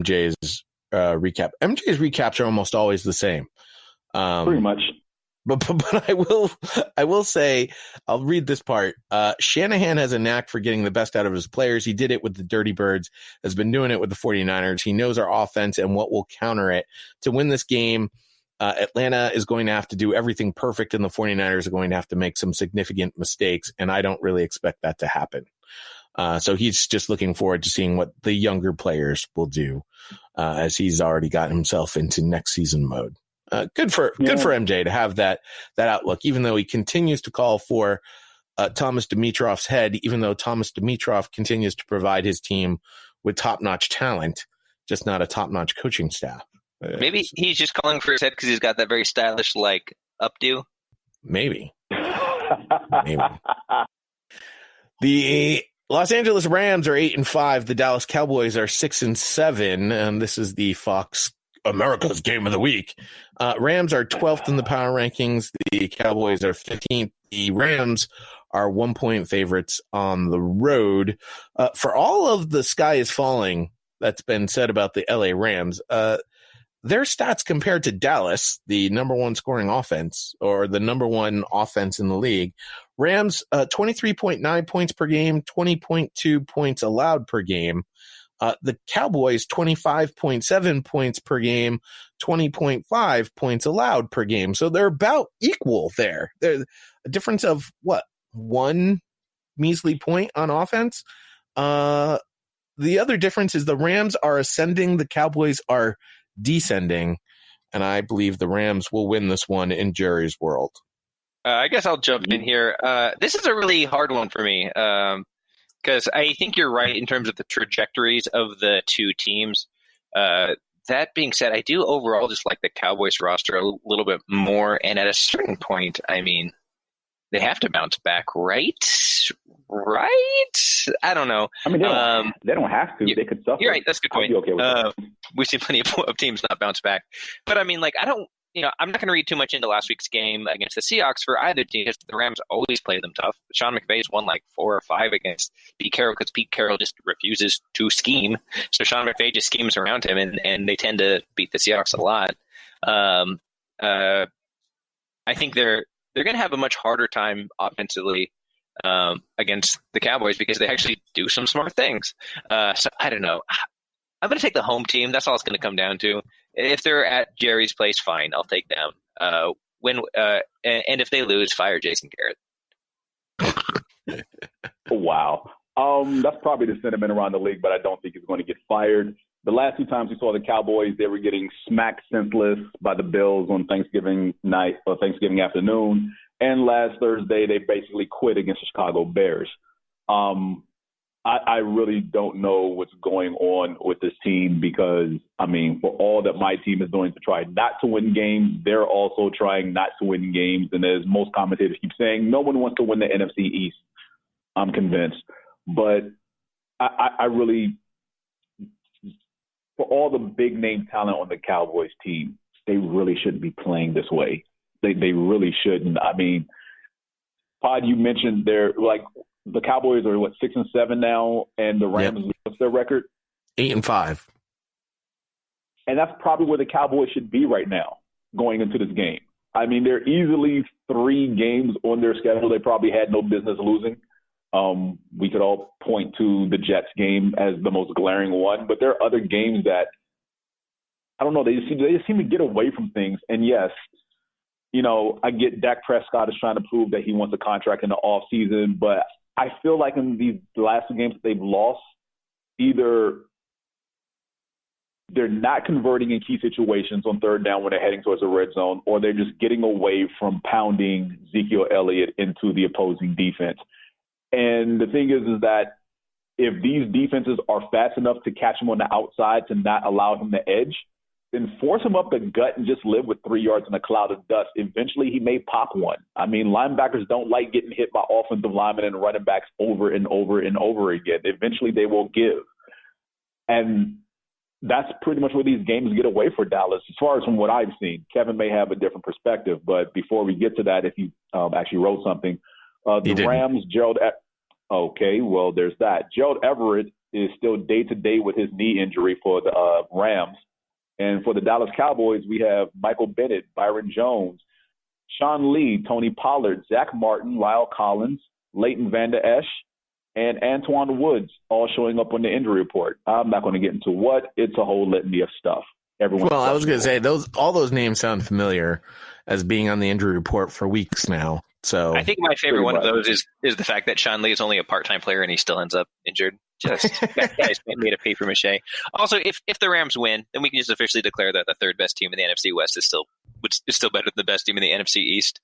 MJ's recap. MJ's recaps are almost always the same. Pretty much. But I will say, I'll read this part. Shanahan has a knack for getting the best out of his players. He did it with the Dirty Birds, has been doing it with the 49ers. He knows our offense and what will counter it. To win this game, Atlanta is going to have to do everything perfect, and the 49ers are going to have to make some significant mistakes, and I don't really expect that to happen. So he's just looking forward to seeing what the younger players will do, as he's already got himself into next season mode. Good for MJ to have that outlook, even though he continues to call for Thomas Dimitrov's head, even though Thomas Dimitrov continues to provide his team with top-notch talent, just not a top-notch coaching staff. Maybe he's just calling for his head because he's got that very stylish, updo. Maybe. The Los Angeles Rams are 8-5. The Dallas Cowboys are 6-7. And this is the Fox America's Game of the Week. Rams are 12th in the power rankings. The Cowboys are 15th. The Rams are 1-point favorites on the road. For all of the sky is falling that's been said about the LA Rams, their stats compared to Dallas, the number one scoring offense, or the number one offense in the league, Rams 23.9 points per game, 20.2 points allowed per game. The Cowboys 25.7 points per game, 20.5 points allowed per game. So they're about equal there. There's a difference of one measly point on offense. The other difference is the Rams are ascending, the Cowboys are descending, and I believe the Rams will win this one in Jerry's world. I guess I'll jump in here. This is a really hard one for me because I think you're right in terms of the trajectories of the two teams. That being said, I do overall just like the Cowboys roster a little bit more, and at a certain point, I mean, they have to bounce back, right? Right? I don't know. I mean, they don't have to. They could suffer. You're right. That's a good point. Okay with that. We've seen plenty of teams not bounce back. But I mean, I'm not going to read too much into last week's game against the Seahawks for either team, because the Rams always play them tough. Sean McVay's won 4 or 5 against Pete Carroll because Pete Carroll just refuses to scheme. So Sean McVay just schemes around him, and they tend to beat the Seahawks a lot. I think they're going to have a much harder time offensively against the Cowboys because they actually do some smart things. So I don't know. I'm going to take the home team. That's all it's going to come down to. If they're at Jerry's place, fine, I'll take them. And if they lose, fire Jason Garrett. Wow. That's probably the sentiment around the league, but I don't think he's going to get fired. The last 2 times we saw the Cowboys, they were getting smacked senseless by the Bills on Thanksgiving night or Thanksgiving afternoon. And last Thursday, they basically quit against the Chicago Bears. I really don't know what's going on with this team because, I mean, for all that my team is doing to try not to win games, they're also trying not to win games. And as most commentators keep saying, no one wants to win the NFC East, I'm convinced. But I really, for all the big-name talent on the Cowboys team, they really shouldn't be playing this way. They really shouldn't. I mean, Pod, you mentioned the Cowboys are 6-7 now, and the Rams, what's their record? 8-5. And that's probably where the Cowboys should be right now going into this game. I mean, they're easily 3 games on their schedule they probably had no business losing. We could all point to the Jets game as the most glaring one, but there are other games that, I don't know, they just seem to get away from things. And yes, I get Dak Prescott is trying to prove that he wants a contract in the offseason, but I feel like in these last 2 games that they've lost, either they're not converting in key situations on third down when they're heading towards the red zone, or they're just getting away from pounding Ezekiel Elliott into the opposing defense. And the thing is that if these defenses are fast enough to catch him on the outside to not allow him to edge, then force him up the gut and just live with 3 yards in a cloud of dust. Eventually, he may pop one. I mean, linebackers don't like getting hit by offensive linemen and running backs over and over and over again. Eventually, they will give. And that's pretty much where these games get away for Dallas, as far as from what I've seen. Kevin may have a different perspective, but before we get to that, if you actually wrote something, the Rams, okay, well, there's that. Gerald Everett is still day-to-day with his knee injury for the Rams. And for the Dallas Cowboys, we have Michael Bennett, Byron Jones, Sean Lee, Tony Pollard, Zach Martin, Lyle Collins, Leighton Vander Esch, and Antoine Woods all showing up on the injury report. I'm not going to get into what. It's a whole litany of stuff. Well, I was going to say all those names sound familiar as being on the injury report for weeks now. So I think my favorite one of those is the fact that Sean Lee is only a part-time player and he still ends up injured. Just that guy's made of paper mache. Also, if the Rams win, then we can just officially declare that the third best team in the NFC West is still better than the best team in the NFC East.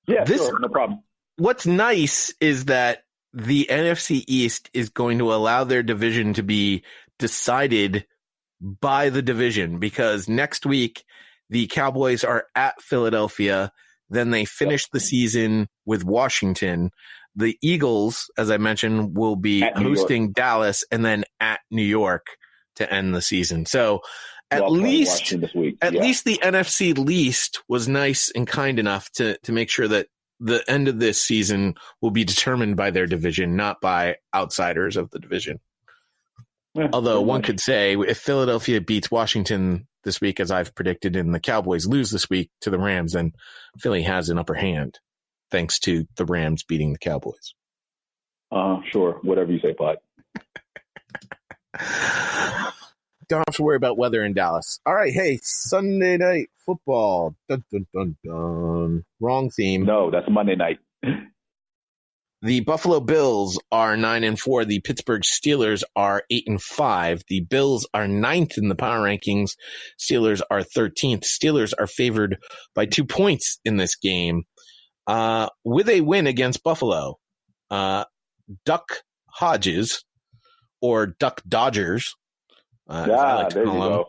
Yeah, sure, no problem. What's nice is that the NFC East is going to allow their division to be decided by the division, because next week the Cowboys are at Philadelphia. Then they finish the season with Washington. The Eagles, as I mentioned, will be hosting Dallas and then at New York to end the season. So at least the NFC least was nice and kind enough to make sure that the end of this season will be determined by their division, not by outsiders of the division. Yeah, although one could say if Philadelphia beats Washington this week, as I've predicted, and the Cowboys lose this week to the Rams, then Philly has an upper hand thanks to the Rams beating the Cowboys. Sure. Whatever you say, Pod. Don't have to worry about weather in Dallas. All right. Hey, Sunday night football. Dun, dun, dun, dun. Wrong theme. No, that's Monday night. The Buffalo Bills are 9-4. The Pittsburgh Steelers are 8-5. The Bills are 9th in the power rankings. Steelers are 13th. Steelers are favored by 2 points in this game. With a win against Buffalo, Duck Hodges, or Duck Dodgers, as I like to call him,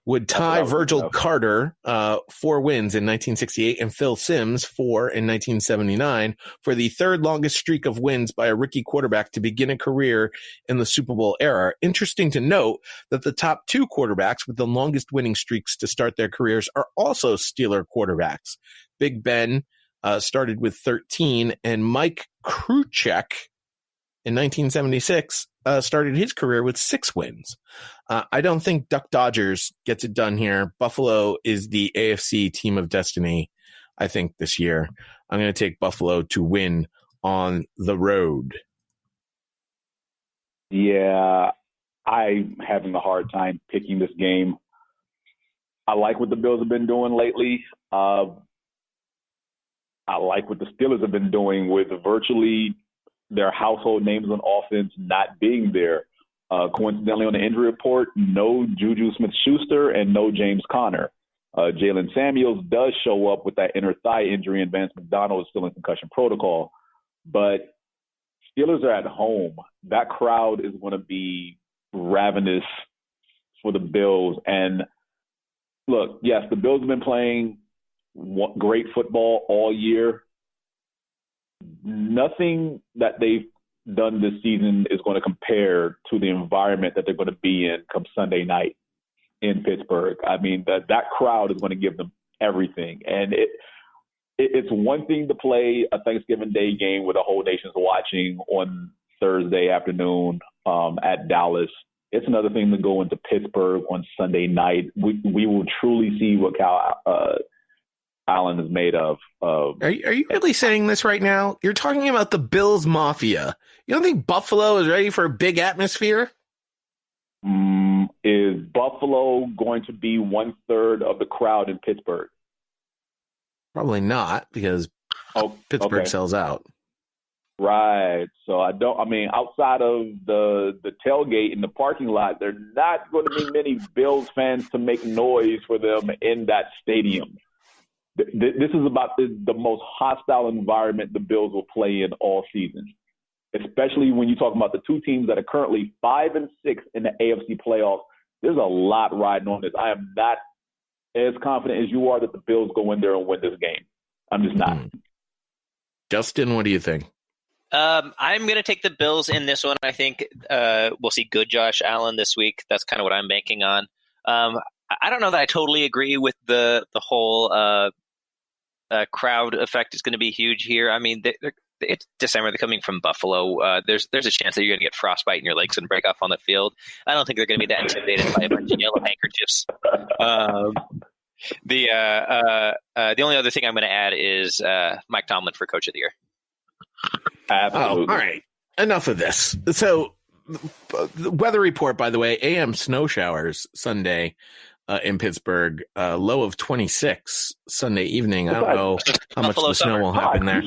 would tie Virgil Carter 4 wins in 1968 and Phil Simms 4 in 1979 for the third longest streak of wins by a rookie quarterback to begin a career in the Super Bowl era. Interesting to note that the top 2 quarterbacks with the longest winning streaks to start their careers are also Steeler quarterbacks. Big Ben started with 13, and Mike Kruchek in 1976 started his career with 6 wins. I don't think Duck Dodgers gets it done here. Buffalo is the AFC team of destiny, I think, this year. I'm going to take Buffalo to win on the road. Yeah, I'm having a hard time picking this game. I like what the Bills have been doing lately. I like what the Steelers have been doing with virtually their household names on offense not being there. Coincidentally, on the injury report, no Juju Smith-Schuster and no James Conner. Jalen Samuels does show up with that inner thigh injury, and Vance McDonald is still in concussion protocol. But Steelers are at home. That crowd is going to be ravenous for the Bills. And look, yes, the Bills have been playing great football all year. Nothing that they've done this season is going to compare to the environment that they're going to be in come Sunday night in Pittsburgh. I mean, that crowd is going to give them everything. And it's one thing to play a Thanksgiving Day game where the whole nation's watching on Thursday afternoon at Dallas. It's another thing to go into Pittsburgh on Sunday night. We will truly see what Cal Allen is made of. Are you really saying this right now? You're talking about the Bills Mafia. You don't think Buffalo is ready for a big atmosphere? Is Buffalo going to be 1/3 of the crowd in Pittsburgh? Probably not, because Pittsburgh sells out. Right. So outside of the tailgate in the parking lot, there are not going to be many Bills fans to make noise for them in that stadium. This is about the most hostile environment the Bills will play in all season, especially when you talk about the 2 teams that are currently 5 and 6 in the AFC playoffs. There's a lot riding on this. I am not as confident as you are that the Bills go in there and win this game. I'm just not. Justin, what do you think? I'm going to take the Bills in this one. I think we'll see good Josh Allen this week. That's kind of what I'm banking on. I don't know that I totally agree with the whole crowd effect is going to be huge here. I mean, it's December. They're coming from Buffalo. There's a chance that you're going to get frostbite in your legs and break off on the field. I don't think they're going to be that intimidated by a bunch of yellow handkerchiefs. The only other thing I'm going to add is Mike Tomlin for Coach of the Year. Absolutely. Oh, all right. Enough of this. So, the weather report, by the way, AM snow showers Sunday in Pittsburgh, low of 26 Sunday evening. I don't know how much the snow will happen there. You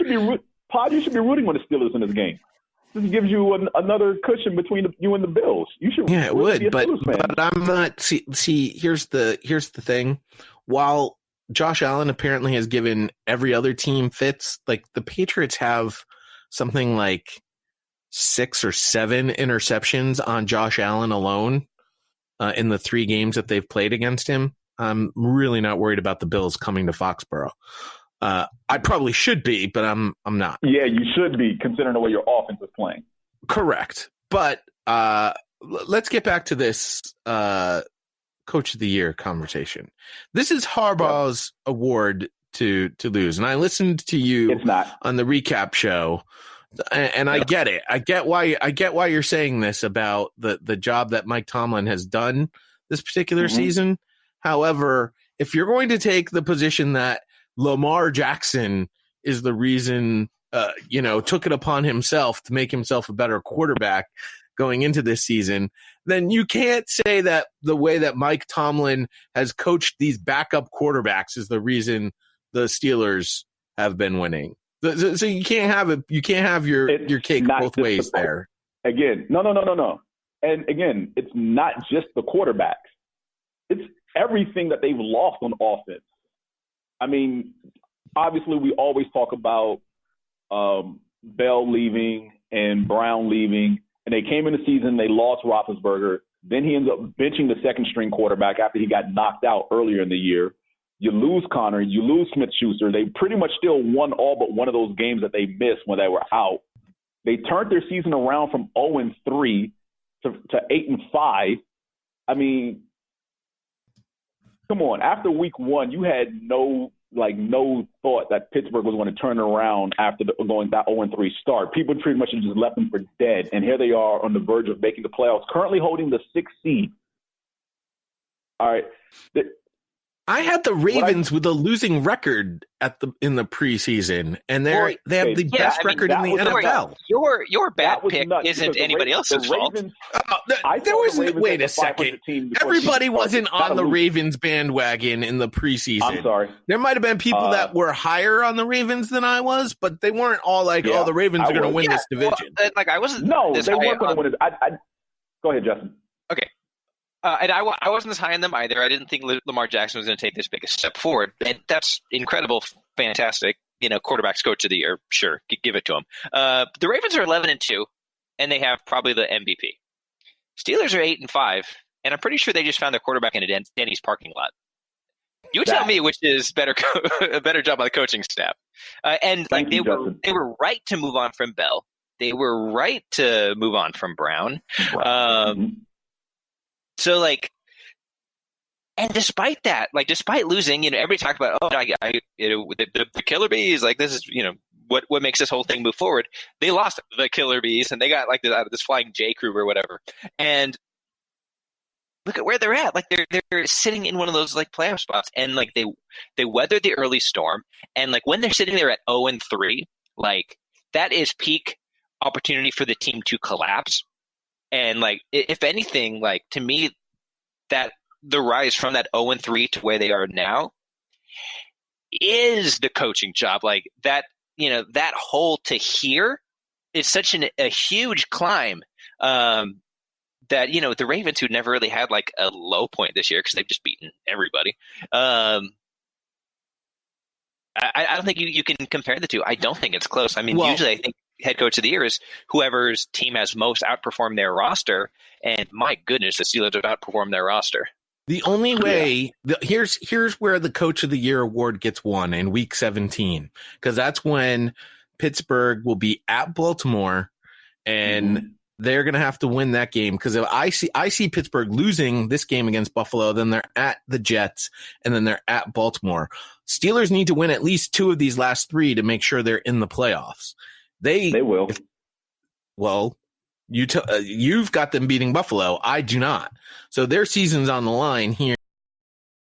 should be rooting on the Steelers in this game. This gives you another cushion between you and the Bills. You should. Yeah, it would, but fan. I'm not. See, here's the thing. While Josh Allen apparently has given every other team fits, like the Patriots have something like 6 or 7 interceptions on Josh Allen alone in the 3 games that they've played against him. I'm really not worried about the Bills coming to Foxborough. I probably should be, but I'm not. Yeah, you should be, considering the way your offense is playing. Correct. But let's get back to this Coach of the Year conversation. This is Harbaugh's award to lose. And I listened to you on the recap show, and I get it. I get why you're saying this about the job that Mike Tomlin has done this particular season. However, if you're going to take the position that Lamar Jackson is the reason, took it upon himself to make himself a better quarterback going into this season, then you can't say that the way that Mike Tomlin has coached these backup quarterbacks is the reason the Steelers have been winning. So you can't have it. You can't have your cake both ways there. Again, no. And again, it's not just the quarterbacks. It's everything that they've lost on offense. I mean, obviously, we always talk about Bell leaving and Brown leaving, and they came in the season, they lost Roethlisberger. Then he ends up benching the second-string quarterback after he got knocked out earlier in the year. You lose Connor, you lose Smith-Schuster. They pretty much still won all but one of those games that they missed when they were out. They turned their season around from 0-3 to 8-5. I mean, come on. After week 1, you had no thought that Pittsburgh was going to turn around after going that 0-3 start. People pretty much just left them for dead, and here they are on the verge of making the playoffs, currently holding the 6th seed. All right. I had the Ravens with a losing record in the preseason, and they have the best record in the NFL. Your bad pick isn't anybody else's fault. Wait a second. Everybody wasn't on the Ravens bandwagon in the preseason. I'm sorry. There might have been people that were higher on the Ravens than I was, but they weren't all like, the Ravens are going to win this division. I wasn't. No, they weren't going to win it. Go ahead, Justin. Okay. And I wasn't as high on them either. I didn't think Lamar Jackson was going to take this big a step forward. And that's incredible, fantastic. Quarterback's Coach of the Year, sure, give it to him. The Ravens are 11-2, and they have probably the MVP. Steelers are 8-5, and I'm pretty sure they just found their quarterback in a Denny's parking lot. You tell me which is a better job on the coaching staff. They were right to move on from Bell. They were right to move on from Brown. So, and despite that, despite losing, everybody talked about, the Killer Bees, this is, what makes this whole thing move forward. They lost the Killer Bees, and they got this flying J crew or whatever. And look at where they're at. They're sitting in one of those playoff spots, and they weathered the early storm. And when they're sitting there at 0-3, that is peak opportunity for the team to collapse. And if anything, to me, that the rise from that 0-3 to where they are now is the coaching job. That hole to here is such a huge climb that the Ravens, who never really had a low point this year because they've just beaten everybody. I don't think you can compare the two. I don't think it's close. I mean, usually I think head coach of the year is whoever's team has most outperformed their roster, and my goodness, the Steelers have outperformed their roster. The only way here's where the Coach of the Year award gets won in Week 17, because that's when Pittsburgh will be at Baltimore, and they're going to have to win that game. Because if I see Pittsburgh losing this game against Buffalo, then they're at the Jets, and then they're at Baltimore. Steelers need to win at least 2 of these last 3 to make sure they're in the playoffs. They will. Well, you've got them beating Buffalo. I do not. So their season's on the line here